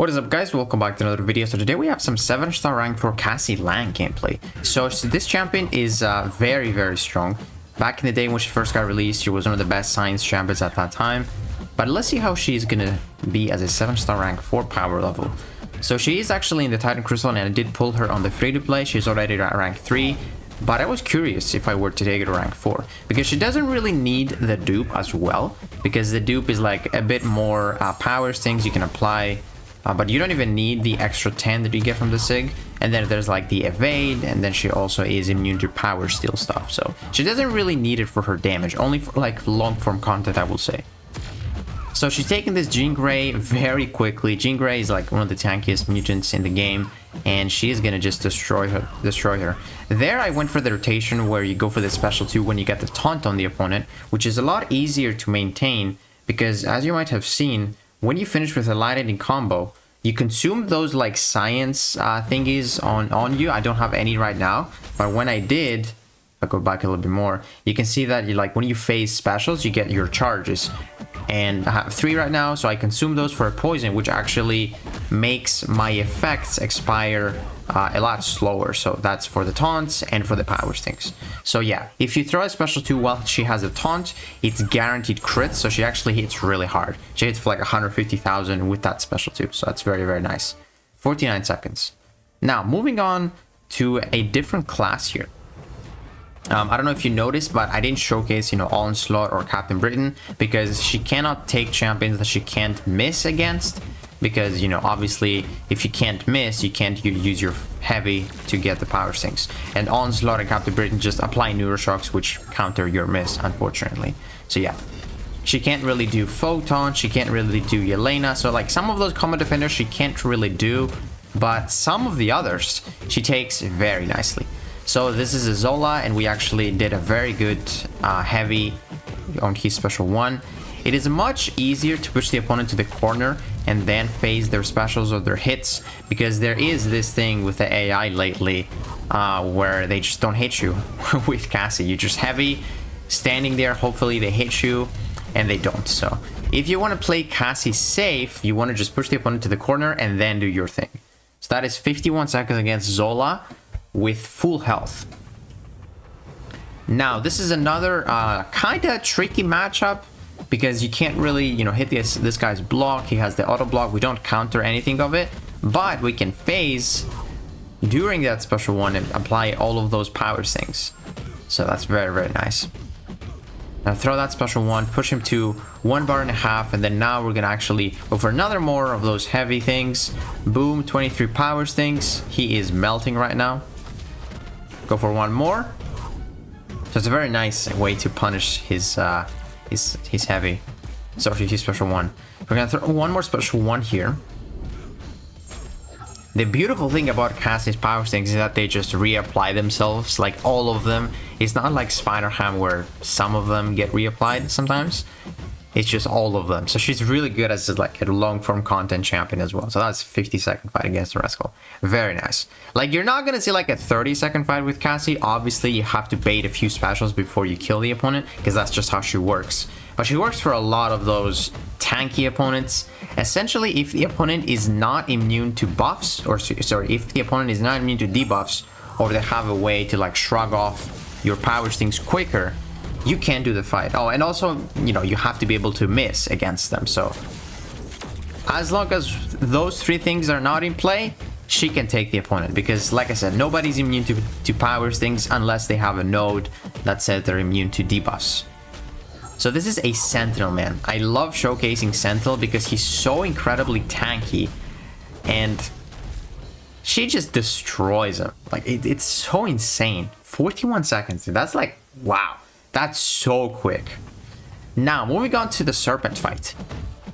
What is up, guys? Welcome back to another video. So today we have some 7-star rank for Cassie Lang gameplay. So this champion is very strong. Back in the day when she first got released, she was one of the best science champions at that time. But let's see how she's gonna be as a 7-star rank 4 power level. So she is actually in the Titan Crystal, and I did pull her on the free-to-play. She's already at rank 3. But I was curious if I were to take her to rank 4, because she doesn't really need the dupe as well, because the dupe is like a bit more power things you can apply. But you don't even need the extra 10 that you get from the SIG. And then there's like the evade, and then she also is immune to power steal stuff. So she doesn't really need it for her damage, only for like long form content, I will say. So she's taking this Jean Grey very quickly. Jean Grey is like one of the tankiest mutants in the game, and she is gonna just destroy her. There I went for the rotation where you go for the special 2 when you get the taunt on the opponent, which is a lot easier to maintain, because as you might have seen, when you finish with a lightning combo, you consume those like science thingies on you. I don't have any right now, but when I did, if I go back a little bit more, you can see that you like when you phase specials, you get your charges. And I have 3 right now, so I consume those for a poison, which actually makes my effects expire a lot slower. So that's for the taunts and for the power stings. So yeah, if you throw a special 2 while she has a taunt, it's guaranteed crits. So she actually hits really hard. She hits for like 150,000 with that special 2. So that's very nice. 49 seconds. Now moving on to a different class here. I don't know if you noticed, but I didn't showcase, Onslaught or Captain Britain, because she cannot take champions that she can't miss against. Because, obviously, if you can't miss, you can't use your heavy to get the power stings. And Onslaught and Captain Britain just apply Neuroshocks, which counter your miss, unfortunately. So yeah, she can't really do Photon, she can't really do Yelena. So like some of those combat defenders she can't really do, but some of the others she takes very nicely. So this is a Zola, and we actually did a very good heavy on his special 1. It is much easier to push the opponent to the corner and then phase their specials or their hits, because there is this thing with the AI lately where they just don't hit you with Cassie. You just heavy, standing there, hopefully they hit you, and they don't. So if you want to play Cassie safe, you want to just push the opponent to the corner and then do your thing. So that is 51 seconds against Zola with full health. Now this is another kind of tricky matchup, because you can't really hit this guy's block. He has the auto block. We don't counter anything of it, but we can phase during that special 1 and apply all of those power things. So that's very nice. Now throw that special 1, push him to 1.5 bars, and then now we're gonna actually go for another more of those heavy things. Boom, 23 power things. He is melting right now. Go for 1 more. So it's a very nice way to punish his heavy. Sorry, his special 1. We're gonna throw 1 more special 1 here. The beautiful thing about Cassie's power things is that they just reapply themselves, like all of them. It's not like Spider-Ham where some of them get reapplied sometimes. It's just all of them. So she's really good as like a long form content champion as well. So that's 50-second fight against the Rascal. Very nice. Like, you're not gonna see like a 30-second fight with Cassie. Obviously you have to bait a few specials before you kill the opponent, because that's just how she works. But she works for a lot of those tanky opponents. Essentially, if the opponent is not immune to buffs, or sorry, if the opponent is not immune to debuffs, or they have a way to like shrug off your power stings quicker, you can do the fight. Oh, and also, you have to be able to miss against them. So as long as those 3 things are not in play, she can take the opponent, because like I said, nobody's immune to power stings unless they have a node that says they're immune to debuffs. So this is a Sentinel, man. I love showcasing Sentinel because he's so incredibly tanky, and she just destroys him. Like, it's so insane. 41 seconds, dude. That's like, wow. That's so quick. Now, moving on to the Serpent fight.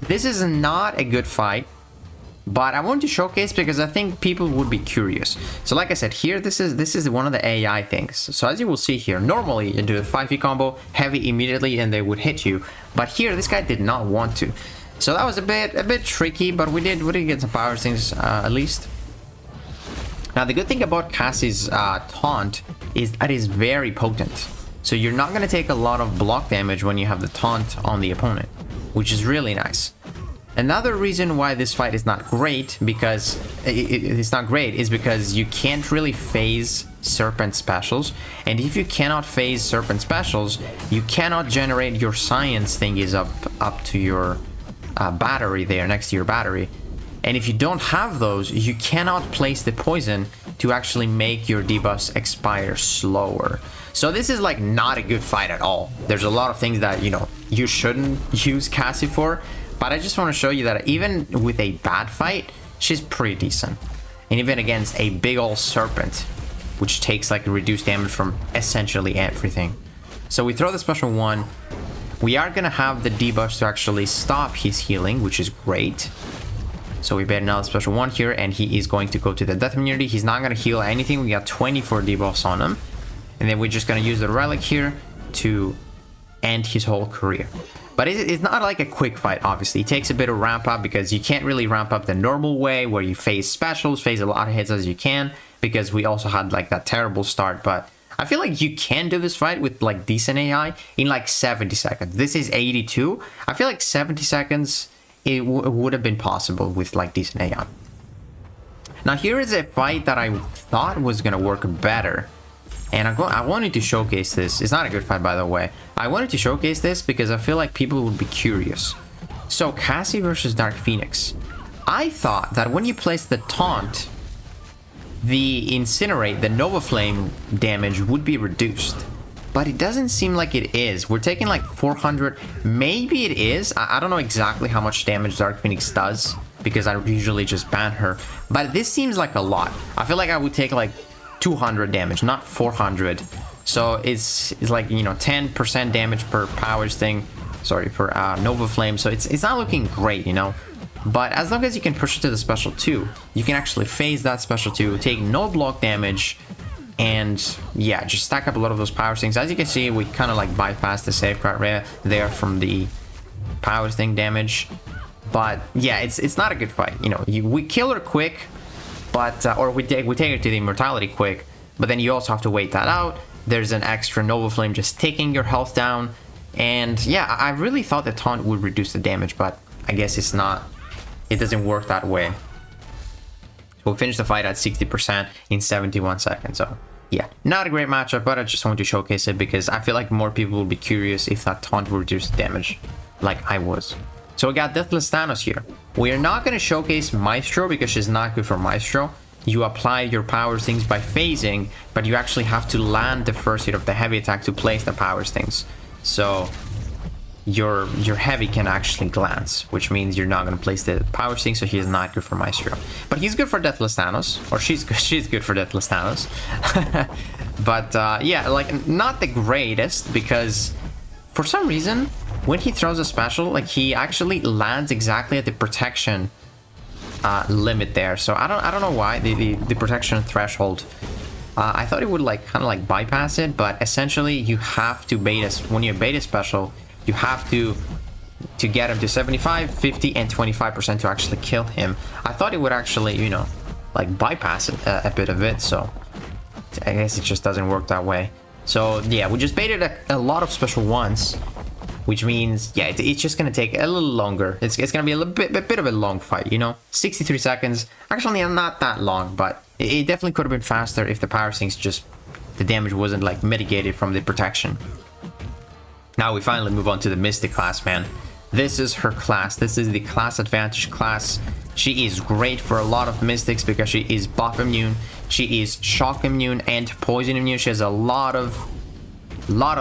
This is not a good fight, but I want to showcase because I think people would be curious. So like I said, here, this is one of the AI things. So as you will see here, normally you do a 5e combo, heavy immediately, and they would hit you. But here, this guy did not want to. So that was a bit tricky, but we did get some power things at least. Now, the good thing about Cassie's taunt is that it is very potent. So you're not going to take a lot of block damage when you have the taunt on the opponent, which is really nice. Another reason why this fight is not great, because it's not great, is because you can't really phase Serpent specials, and if you cannot phase Serpent specials, you cannot generate your science thingies up to your battery there, next to your battery. And if you don't have those, you cannot place the poison to actually make your debuffs expire slower. So this is like not a good fight at all. There's a lot of things that, you know, you shouldn't use Cassie for, but I just want to show you that even with a bad fight, she's pretty decent. And even against a big old Serpent, which takes like reduced damage from essentially everything. So we throw the special 1. We are gonna have the debuffs to actually stop his healing, which is great. So we bet another special 1 here, and he is going to go to the death immunity. He's not gonna heal anything. We got 24 debuffs on him. And then we're just gonna use the relic here to end his whole career. But it's not like a quick fight, obviously. It takes a bit of ramp up, because you can't really ramp up the normal way where you phase specials, phase a lot of hits as you can, because we also had like that terrible start. But I feel like you can do this fight with like decent AI in like 70 seconds. This is 82. I feel like 70 seconds, it would have been possible with like decent AI. Now here is a fight that I thought was gonna work better. And I wanted to showcase this. It's not a good fight, by the way. I wanted to showcase this because I feel like people would be curious. So Cassie versus Dark Phoenix. I thought that when you place the taunt, the incinerate, the Nova Flame damage would be reduced. But it doesn't seem like it is. We're taking like 400. Maybe it is. I don't know exactly how much damage Dark Phoenix does, because I usually just ban her. But this seems like a lot. I feel like I would take like 200 damage, not 400. So it's like, you know, 10% damage per powers thing, sorry, per Nova Flame. So it's not looking great, you know. But as long as you can push it to the special 2, you can actually phase that special 2, take no block damage, and yeah, just stack up a lot of those powers things. As you can see, we kind of like bypass the safeguard there from the powers thing damage. But yeah, it's not a good fight, you know. We kill her quick, but or we take her to the immortality quick, but then you also have to wait that out. There's an extra Nova Flame just taking your health down, and yeah, I really thought the taunt would reduce the damage, but I guess it's not. It doesn't work that way. We'll finish the fight at 60% in 71 seconds. So yeah, not a great matchup, but I just wanted to showcase it because I feel like more people will be curious if that taunt will reduce the damage, like I was. So we got Deathless Thanos here. We are not going to showcase Maestro because she's not good for Maestro. You apply your powers things by phasing, but you actually have to land the first hit of the heavy attack to place the powers things. So your heavy can actually glance, which means you're not going to place the powers thing, so he is not good for Maestro. But he's good for Deathless Thanos, or she's good for Deathless Thanos. But yeah, like not the greatest, because for some reason when he throws a special, like he actually lands exactly at the protection limit there. So I don't know why the protection threshold. I thought it would like kind of like bypass it, but essentially you have to bait us when you bait a special. You have to get him to 75, 50, and 25% to actually kill him. I thought it would actually, you know, like bypass it, a bit of it. So I guess it just doesn't work that way. So yeah, we just baited a lot of special ones, which means yeah, it's just gonna take a little longer. It's gonna be a bit of a long fight, you know. 63 seconds, actually not that long, but it definitely could have been faster if the power sinks just the damage wasn't like mitigated from the protection. Now we finally move on to the Mystic class, man. This is her class. This is the class advantage class. She is great for a lot of Mystics because she is buff immune, she is shock immune, and poison immune. She has a lot of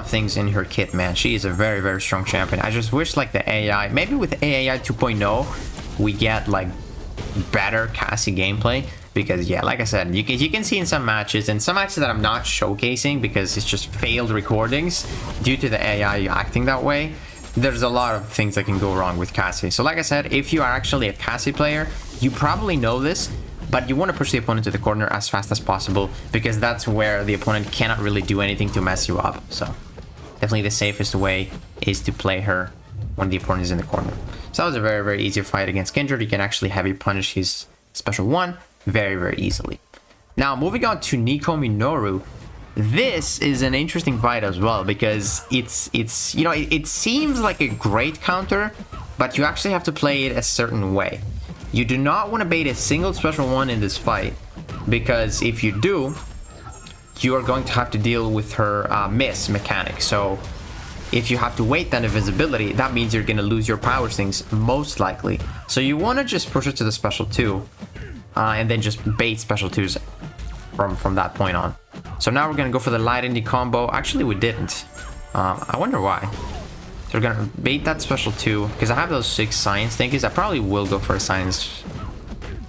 things in her kit, man. She is a very, very strong champion. I just wish like the AI, maybe with AI 2.0, we get like better Cassie gameplay. Because yeah, like I said, you can see in some matches, and some matches that I'm not showcasing because it's just failed recordings due to the AI acting that way. There's a lot of things that can go wrong with Cassie. So like I said, if you are actually a Cassie player, you probably know this, but you want to push the opponent to the corner as fast as possible because that's where the opponent cannot really do anything to mess you up. So definitely the safest way is to play her when the opponent is in the corner. So that was a very, very easy fight against Kindred. You can actually heavy punish his special 1 very, very easily. Now moving on to Nico Minoru. This is an interesting fight as well because it's you know, it seems like a great counter, but you actually have to play it a certain way. You do not want to bait a single special one in this fight, because if you do, you are going to have to deal with her miss mechanic. So if you have to wait that invisibility, that means you're going to lose your power things most likely. So you want to just push it to the special 2 and then just bait special 2s from that point on. So now we're going to go for the light indie combo. Actually, we didn't. I wonder why. So we're going to bait that special 2 because I have those 6 science thingies. I probably will go for a science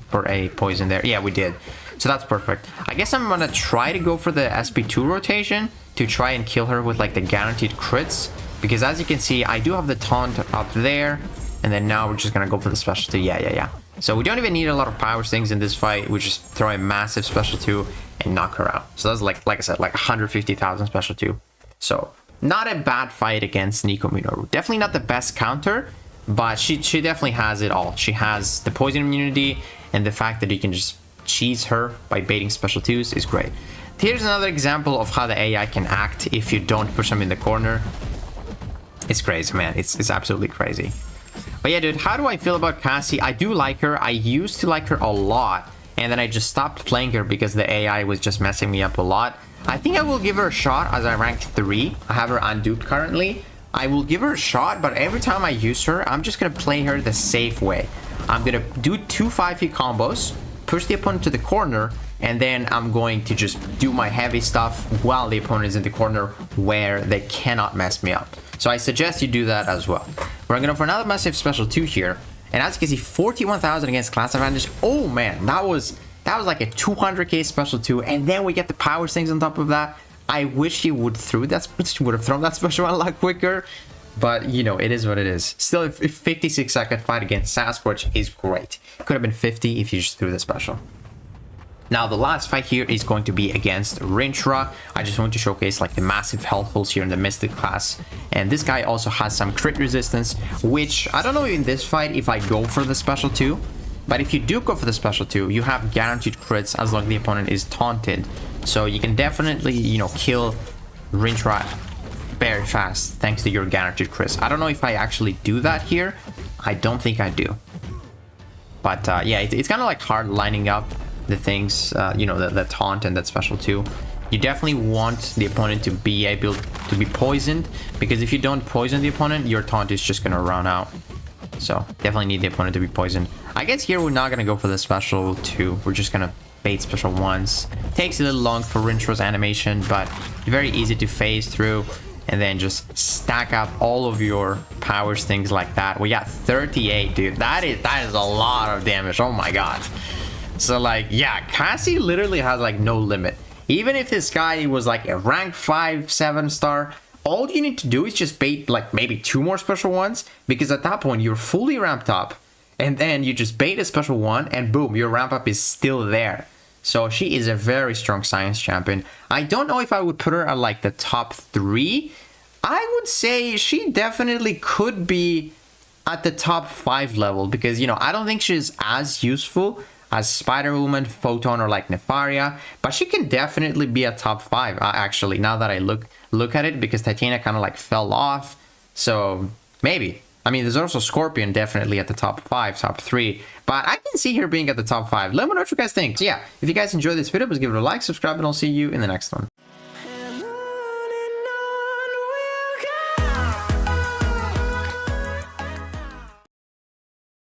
for a poison there. Yeah, we did. So that's perfect. I guess I'm going to try to go for the SP2 rotation to try and kill her with like the guaranteed crits, because as you can see, I do have the taunt up there, and then now we're just gonna go for the special 2. Yeah. So we don't even need a lot of power things in this fight. We just throw a massive special 2 and knock her out. So that's like I said, like 150,000 special 2. So not a bad fight against Nico Minoru. Definitely not the best counter, but she definitely has it all. She has the poison immunity, and the fact that you can just cheese her by baiting special 2s is great. Here's another example of how the AI can act if you don't push them in the corner. It's crazy, man. It's absolutely crazy. But yeah, dude, how do I feel about Cassie? I do like her. I used to like her a lot, and then I just stopped playing her because the AI was just messing me up a lot. I think I will give her a shot as I rank 3. I have her unduped currently. I will give her a shot, but every time I use her, I'm just gonna play her the safe way. I'm gonna do 2 5-hit combos, push the opponent to the corner, and then I'm going to just do my heavy stuff while the opponent is in the corner where they cannot mess me up. So I suggest you do that as well. We're going to go for another massive special 2 here. And as you can see, 41,000 against class advantage. Oh man, that was like a 200k special 2. And then we get the power things on top of that. I wish he would have thrown that special one a lot quicker. But, you know, it is what it is. Still, a 56-second fight against Sasquatch is great. Could have been 50 if you just threw the special. Now, the last fight here is going to be against Rintrah. I just want to showcase like the massive health pulls here in the Mystic class. And this guy also has some crit resistance, which I don't know in this fight if I go for the special 2. But if you do go for the special 2, you have guaranteed crits as long as the opponent is taunted. So you can definitely, you know, kill Rintrah very fast thanks to your guaranteed crits. I don't know if I actually do that here. I don't think I do. But yeah, it's kind of like hard lining up the things, you know, the taunt and that special 2. You definitely want the opponent to be able to be poisoned, because if you don't poison the opponent, your taunt is just gonna run out. So definitely need the opponent to be poisoned. I guess here we're not gonna go for the special 2. We're just gonna bait special 1s. Takes a little long for Rintrah's animation, but very easy to phase through, and then just stack up all of your powers, things like that. We got 38, dude. That is a lot of damage. Oh my god. So like, yeah, Cassie literally has like no limit. Even if this guy was like a rank 5, 7 star, all you need to do is just bait like maybe 2 more special 1s, because at that point you're fully ramped up, and then you just bait a special 1 and boom, your ramp up is still there. So she is a very strong science champion. I don't know if I would put her at like the top 3. I would say she definitely could be at the top 5 level, because, you know, I don't think she's as useful as Spider-Woman, Photon, or like Nefaria, but she can definitely be a top 5 actually, now that I look at it, because Titania kind of like fell off. So maybe. I mean, there's also Scorpion definitely at the top 5, top 3, but I can see her being at the top 5. Let me know what you guys think. So yeah, if you guys enjoyed this video, please give it a like, subscribe, and I'll see you in the next one.